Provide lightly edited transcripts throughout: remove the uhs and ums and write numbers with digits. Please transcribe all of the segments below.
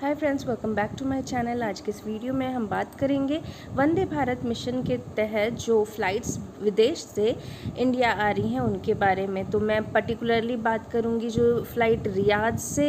Hi friends, welcome back to my channel. आज के इस वीडियो में हम बात करेंगे वंदे भारत मिशन के तहत जो फ़्लाइट्स विदेश से इंडिया आ रही हैं उनके बारे में। तो मैं पर्टिकुलरली बात करूंगी जो फ़्लाइट रियाद से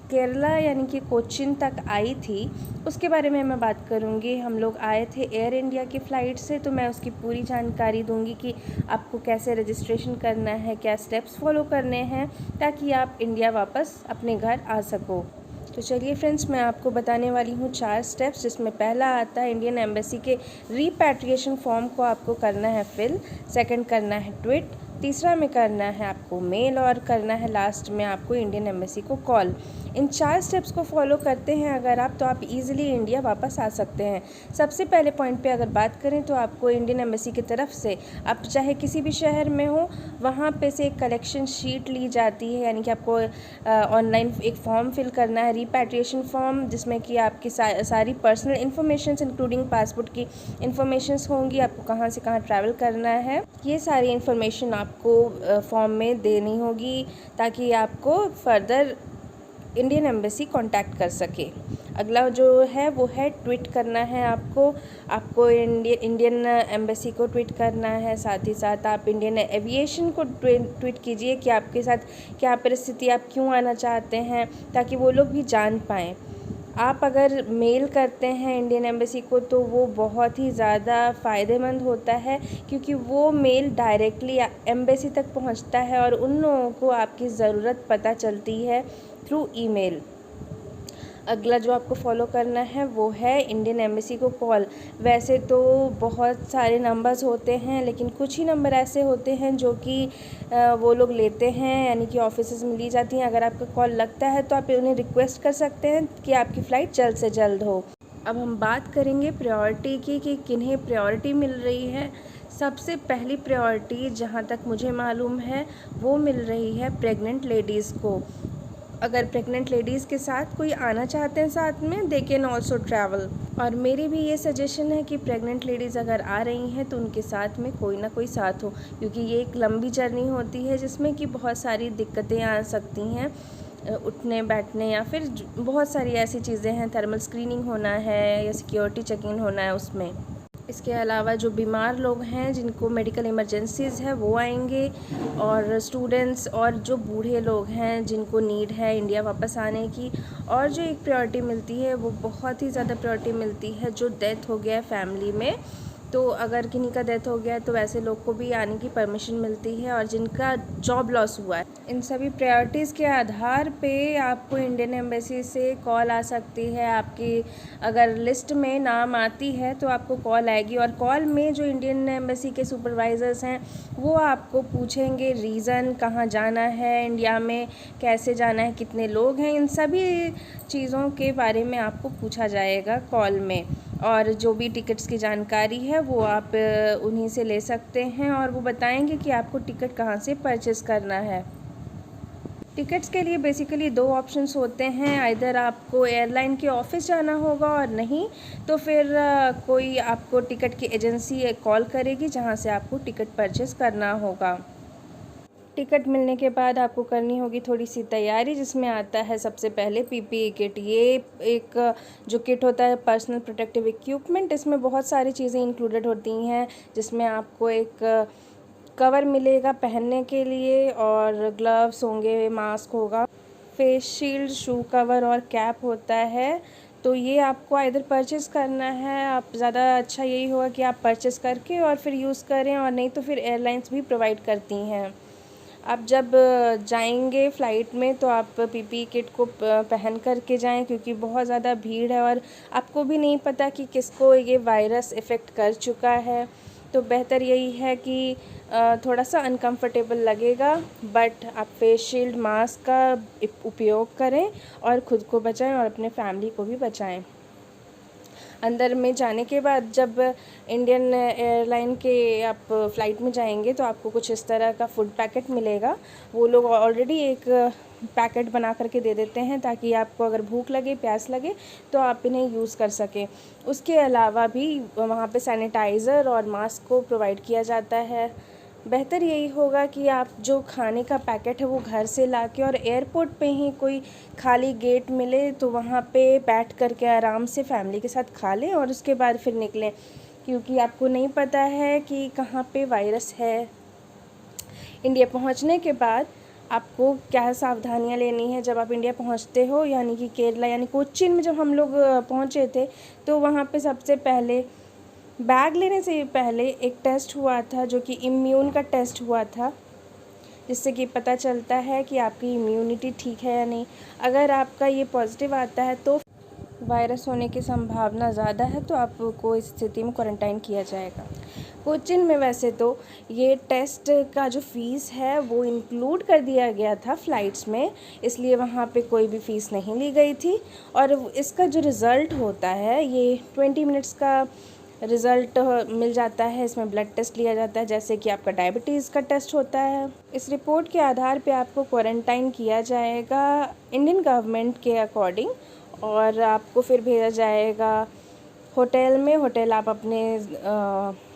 केरला यानी कि कोचीन तक आई थी, उसके बारे में मैं बात करूंगी। हम लोग आए थे एयर इंडिया की फ़्लाइट से, तो मैं उसकी पूरी जानकारी दूंगी कि आपको कैसे रजिस्ट्रेशन करना है, क्या स्टेप्स फॉलो करने हैं ताकि आप इंडिया वापस अपने घर आ सको। तो चलिए फ्रेंड्स, मैं आपको बताने वाली हूँ 4 स्टेप्स, जिसमें पहला आता है इंडियन एम्बेसी के रीपैट्रिएशन फॉर्म को आपको करना है फिल। सेकंड करना है ट्वीट। तीसरा में करना है आपको मेल, और करना है लास्ट में आपको इंडियन एम्बेसी को कॉल। इन 4 स्टेप्स को फॉलो करते हैं अगर आप, तो आप इजीली इंडिया वापस आ सकते हैं। सबसे पहले पॉइंट पे अगर बात करें तो आपको इंडियन एम्बेसी की तरफ से, आप चाहे किसी भी शहर में हो, वहाँ पे से एक कलेक्शन शीट ली जाती है, यानी कि आपको ऑनलाइन एक फॉर्म फिल करना है, रीपैट्रिएशन फॉर्म, जिसमें कि आपकी सारी पर्सनल इन्फॉर्मेशंस इंक्लूडिंग पासपोर्ट की इन्फॉर्मेशंस होंगी, आपको कहाँ से कहाँ ट्रैवल करना है, ये सारी इन्फॉर्मेशन आपको फॉर्म में देनी होगी ताकि आपको फर्दर इंडियन एम्बेसी कांटेक्ट कर सके। अगला जो है वो है ट्वीट करना है आपको इंडियन एम्बेसी को ट्वीट करना है। साथ ही साथ आप इंडियन एविएशन को ट्वीट कीजिए कि आपके साथ क्या परिस्थिति, आप क्यों आना चाहते हैं, ताकि वो लोग भी जान पाएँ। आप अगर मेल करते हैं इंडियन एम्बेसी को तो वो बहुत ही ज़्यादा फ़ायदेमंद होता है, क्योंकि वो मेल डायरेक्टली एम्बेसी तक पहुंचता है और उन लोगों को आपकी ज़रूरत पता चलती है थ्रू ईमेल। अगला जो आपको फॉलो करना है वो है इंडियन एम्बेसी को कॉल। वैसे तो बहुत सारे नंबर्स होते हैं, लेकिन कुछ ही नंबर ऐसे होते हैं जो कि वो लोग लेते हैं, यानी कि ऑफिसेज में ली जाती हैं। अगर आपका कॉल लगता है तो आप उन्हें रिक्वेस्ट कर सकते हैं कि आपकी फ़्लाइट जल्द से जल्द हो। अब हम बात करेंगे प्रायोरिटी की कि किन्हें प्रायोरिटी मिल रही है। सबसे पहली प्रायोरिटी जहाँ तक मुझे मालूम है वो मिल रही है प्रेग्नेंट लेडीज़ को। अगर प्रेग्नेंट लेडीज़ के साथ कोई आना चाहते हैं साथ में, दे कैन ऑल्सो ट्रैवल। और मेरी भी ये सजेशन है कि प्रेग्नेंट लेडीज़ अगर आ रही हैं तो उनके साथ में कोई ना कोई साथ हो, क्योंकि ये एक लंबी जर्नी होती है जिसमें कि बहुत सारी दिक्कतें आ सकती हैं, उठने बैठने, या फिर बहुत सारी ऐसी चीज़ें हैं, थर्मल स्क्रीनिंग होना है या सिक्योरिटी चेकिंग होना है उसमें। इसके अलावा जो बीमार लोग हैं, जिनको मेडिकल इमरजेंसीज़ है, वो आएंगे, और स्टूडेंट्स और जो बूढ़े लोग हैं जिनको नीड है इंडिया वापस आने की। और जो एक प्रायोरिटी मिलती है वो बहुत ही ज़्यादा प्रायोरिटी मिलती है जो डेथ हो गया है फैमिली में। तो अगर किन्हीं का डेथ हो गया है तो वैसे लोग को भी आने की परमिशन मिलती है, और जिनका जॉब लॉस हुआ है। इन सभी प्रायोरिटीज़ के आधार पे आपको इंडियन एम्बेसी से कॉल आ सकती है। आपकी अगर लिस्ट में नाम आती है तो आपको कॉल आएगी, और कॉल में जो इंडियन एम्बेसी के सुपरवाइज़र्स हैं वो आपको पूछेंगे रीज़न, कहाँ जाना है इंडिया में, कैसे जाना है, कितने लोग हैं, इन सभी चीज़ों के बारे में आपको पूछा जाएगा कॉल में। और जो भी टिकट्स की जानकारी है वो आप उन्हीं से ले सकते हैं, और वो बताएंगे कि आपको टिकट कहाँ से परचेज़ करना है। टिकट्स के लिए बेसिकली 2 ऑप्शंस होते हैं, आइदर आपको एयरलाइन के ऑफिस जाना होगा, और नहीं तो फिर कोई आपको टिकट की एजेंसी कॉल करेगी जहां से आपको टिकट परचेज़ करना होगा। टिकट मिलने के बाद आपको करनी होगी थोड़ी सी तैयारी, जिसमें आता है सबसे पहले पीपीई किट। ये एक जो किट होता है पर्सनल प्रोटेक्टिव इक्विपमेंट, इसमें बहुत सारी चीज़ें इंक्लूडेड होती हैं, जिसमें आपको एक कवर मिलेगा पहनने के लिए, और ग्लव्स होंगे, मास्क होगा, फेस शील्ड, शू कवर और कैप होता है। तो ये आपको आइदर परचेज़ करना है, आप ज़्यादा अच्छा यही होगा कि आप परचेज़ करके और फिर यूज़ करें, और नहीं तो फिर एयरलाइंस भी प्रोवाइड करती हैं। आप जब जाएंगे फ़्लाइट में तो आप पीपीई किट को पहन कर के जाएं, क्योंकि बहुत ज़्यादा भीड़ है और आपको भी नहीं पता कि किसको ये वायरस इफ़ेक्ट कर चुका है। तो बेहतर यही है कि थोड़ा सा अनकंफर्टेबल लगेगा, बट आप फेस शील्ड, मास्क का उपयोग करें और ख़ुद को बचाएं और अपने फैमिली को भी बचाएं। अंदर में जाने के बाद जब इंडियन एयरलाइन के आप फ़्लाइट में जाएंगे तो आपको कुछ इस तरह का फूड पैकेट मिलेगा। वो लोग ऑलरेडी एक पैकेट बना करके दे देते हैं, ताकि आपको अगर भूख लगे, प्यास लगे तो आप इन्हें यूज़ कर सकें। उसके अलावा भी वहाँ पे सैनिटाइज़र और मास्क को प्रोवाइड किया जाता है। बेहतर यही होगा कि आप जो खाने का पैकेट है वो घर से लाके और एयरपोर्ट पे ही कोई खाली गेट मिले तो वहाँ पे बैठ कर के आराम से फैमिली के साथ खा लें और उसके बाद फिर निकलें, क्योंकि आपको नहीं पता है कि कहाँ पे वायरस है। इंडिया पहुंचने के बाद आपको क्या सावधानियां लेनी है जब आप इंडिया पहुंचते हो, यानी कि केरला यानी कोच्चिन में जब हम लोग पहुंचे थे तो वहां पे सबसे पहले बैग लेने से पहले एक टेस्ट हुआ था जो कि इम्यून का टेस्ट हुआ था, जिससे कि पता चलता है कि आपकी इम्यूनिटी ठीक है या नहीं। अगर आपका ये पॉजिटिव आता है तो वायरस होने की संभावना ज़्यादा है, तो आपको इस स्थिति में क्वारंटाइन किया जाएगा। कोचिन में वैसे तो ये टेस्ट का जो फ़ीस है वो इंक्लूड कर दिया गया था फ़्लाइट्स में, इसलिए वहाँ पे कोई भी फ़ीस नहीं ली गई थी। और इसका जो रिज़ल्ट होता है ये 20 मिनट्स का रिज़ल्ट मिल जाता है। इसमें ब्लड टेस्ट लिया जाता है, जैसे कि आपका डायबिटीज़ का टेस्ट होता है। इस रिपोर्ट के आधार पे आपको क्वारंटाइन किया जाएगा इंडियन गवर्नमेंट के अकॉर्डिंग, और आपको फिर भेजा जाएगा होटल में। होटल आप अपने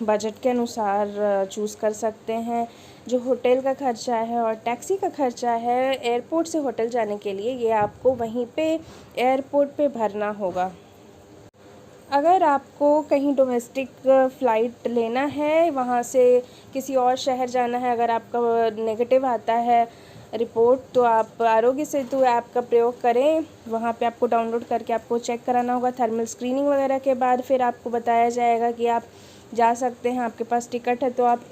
बजट के अनुसार चूज़ कर सकते हैं। जो होटल का खर्चा है और टैक्सी का खर्चा है एयरपोर्ट से होटल जाने के लिए, ये आपको वहीं पे एयरपोर्ट पे भरना होगा। अगर आपको कहीं डोमेस्टिक फ़्लाइट लेना है, वहाँ से किसी और शहर जाना है, अगर आपका नेगेटिव आता है रिपोर्ट, तो आप आरोग्य सेतु ऐप का प्रयोग करें। वहाँ पे आपको डाउनलोड करके आपको चेक कराना होगा। थर्मल स्क्रीनिंग वगैरह के बाद फिर आपको बताया जाएगा कि आप जा सकते हैं, आपके पास टिकट है तो आप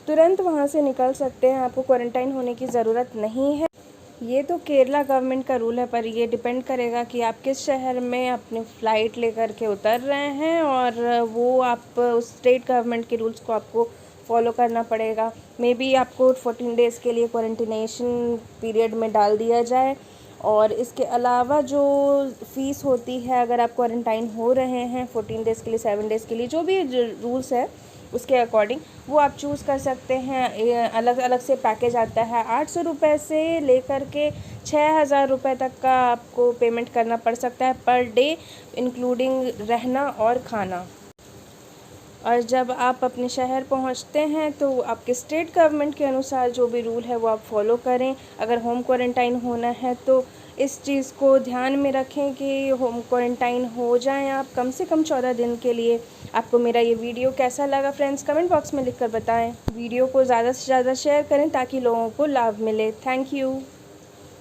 तुरंत वहाँ से निकल सकते हैं, आपको क्वारंटाइन होने की ज़रूरत नहीं है। ये तो केरला गवर्नमेंट का रूल है, पर ये डिपेंड करेगा कि आप किस शहर में अपनी फ़्लाइट लेकर के उतर रहे हैं, और वो आप उस स्टेट गवर्नमेंट के रूल्स को आपको फॉलो करना पड़ेगा। मे बी आपको 14 डेज़ के लिए क्वारंटिनेशन पीरियड में डाल दिया जाए। और इसके अलावा जो फ़ीस होती है अगर आप क्वारंटाइन हो रहे हैं 14 डेज़ के लिए, 7 डेज़ के लिए, जो भी रूल्स है उसके अकॉर्डिंग वो आप चूज़ कर सकते हैं। अलग अलग से पैकेज आता है। 800 रुपये से लेकर के 6000 रुपये तक का आपको पेमेंट करना पड़ सकता है पर डे, इंक्लूडिंग रहना और खाना। और जब आप अपने शहर पहुंचते हैं तो आपके स्टेट गवर्नमेंट के अनुसार जो भी रूल है वो आप फॉलो करें। अगर होम क्वारंटाइन होना है तो इस चीज़ को ध्यान में रखें कि होम क्वारंटाइन हो जाएं आप कम से कम 14 दिन के लिए। आपको मेरा ये वीडियो कैसा लगा फ्रेंड्स, कमेंट बॉक्स में लिखकर बताएं। वीडियो को ज़्यादा से ज़्यादा शेयर करें ताकि लोगों को लाभ मिले। Thank you.